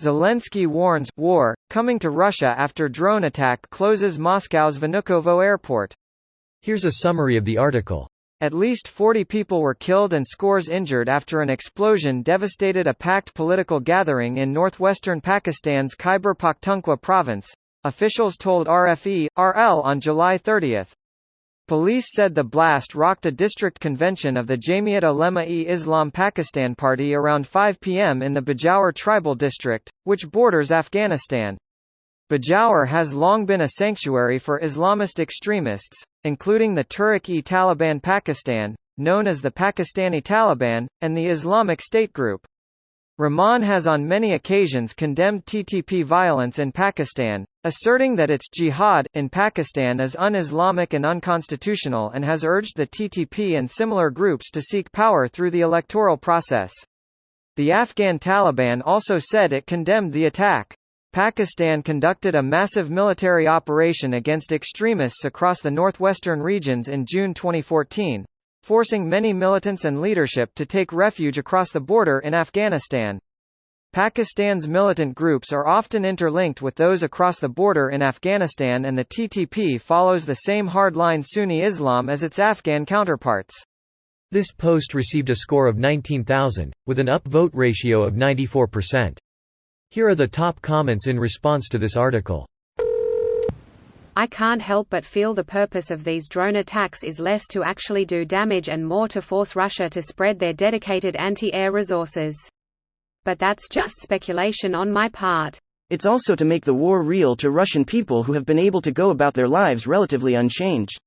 Zelensky warns, war, coming to Russia after drone attack closes Moscow's Vnukovo airport. Here's a summary of the article. At least 40 people were killed and scores injured after an explosion devastated a packed political gathering in northwestern Pakistan's Khyber Pakhtunkhwa province, officials told RFE/RL on July 30. Police said the blast rocked a district convention of the Jamiat Ulema-e-Islam Pakistan Party around 5 p.m. in the Bajaur tribal district, which borders Afghanistan. Bajaur has long been a sanctuary for Islamist extremists, including the Tehrik-e-Taliban Pakistan, known as the Pakistani Taliban, and the Islamic State Group. Rahman has on many occasions condemned TTP violence in Pakistan, asserting that its jihad in Pakistan is un-Islamic and unconstitutional, and has urged the TTP and similar groups to seek power through the electoral process. The Afghan Taliban also said it condemned the attack. Pakistan conducted a massive military operation against extremists across the northwestern regions in June 2014, forcing many militants and leadership to take refuge across the border in Afghanistan. Pakistan's militant groups are often interlinked with those across the border in Afghanistan, and the TTP follows the same hardline Sunni Islam as its Afghan counterparts. This post received a score of 19,000, with an upvote ratio of 94%. Here are the top comments in response to this article. I can't help but feel the purpose of these drone attacks is less to actually do damage and more to force Russia to spread their dedicated anti-air resources. But that's just speculation on my part. It's also to make the war real to Russian people who have been able to go about their lives relatively unchanged.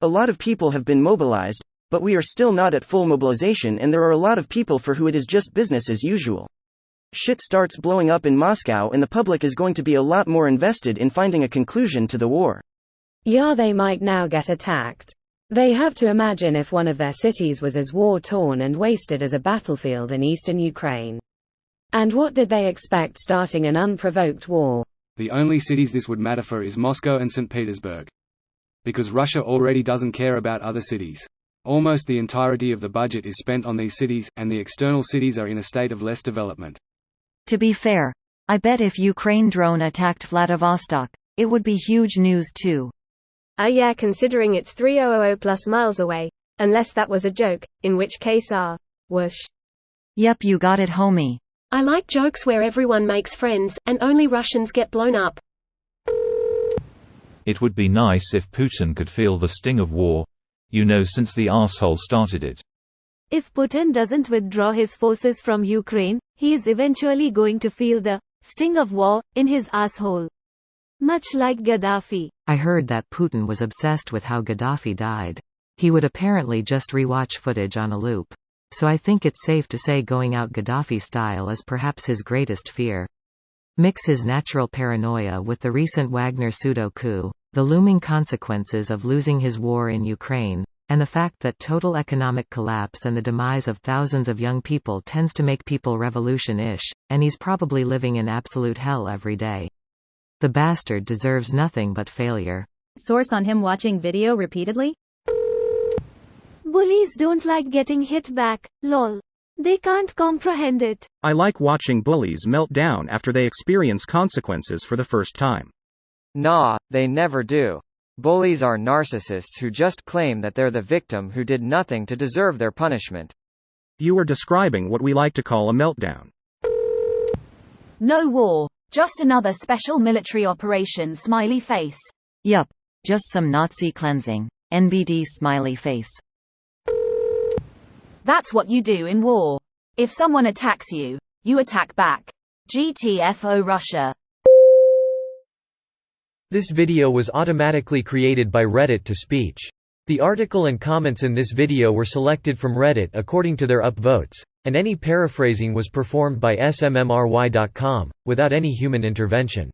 A lot of people have been mobilized, but we are still not at full mobilization, and there are a lot of people for who it is just business as usual. Shit starts blowing up in Moscow and the public is going to be a lot more invested in finding a conclusion to the war. Yeah, they might now get attacked. They have to imagine if one of their cities was as war-torn and wasted as a battlefield in eastern Ukraine. And what did they expect starting an unprovoked war? The only cities this would matter for is Moscow and St. Petersburg. Because Russia already doesn't care about other cities. Almost the entirety of the budget is spent on these cities, and the external cities are in a state of less development. To be fair, I bet if Ukraine drone attacked Vladivostok, it would be huge news too. Yeah, considering it's 3,000 plus miles away. Unless that was a joke, in which case whoosh. Yep, you got it, homie. I like jokes where everyone makes friends, and only Russians get blown up. It would be nice if Putin could feel the sting of war. Since the arsehole started it. If Putin doesn't withdraw his forces from Ukraine, he is eventually going to feel the sting of war in his asshole. Much like Gaddafi. I heard that Putin was obsessed with how Gaddafi died. He would apparently just rewatch footage on a loop. So I think it's safe to say going out Gaddafi style is perhaps his greatest fear. Mix his natural paranoia with the recent Wagner pseudo-coup, the looming consequences of losing his war in Ukraine, and the fact that total economic collapse and the demise of thousands of young people tends to make people revolution-ish, and he's probably living in absolute hell every day. The bastard deserves nothing but failure. Source on him watching video repeatedly? Bullies don't like getting hit back, lol. They can't comprehend it. I like watching bullies melt down after they experience consequences for the first time. Nah, they never do. Bullies are narcissists who just claim that they're the victim who did nothing to deserve their punishment. You are describing what we like to call a meltdown. No war, just another special military operation, smiley face. Yup, just some Nazi cleansing. NBD smiley face. That's what you do in war. If someone attacks you, you attack back. GTFO Russia. This video was automatically created by Reddit to speech. The article and comments in this video were selected from Reddit according to their upvotes, and any paraphrasing was performed by smmry.com, without any human intervention.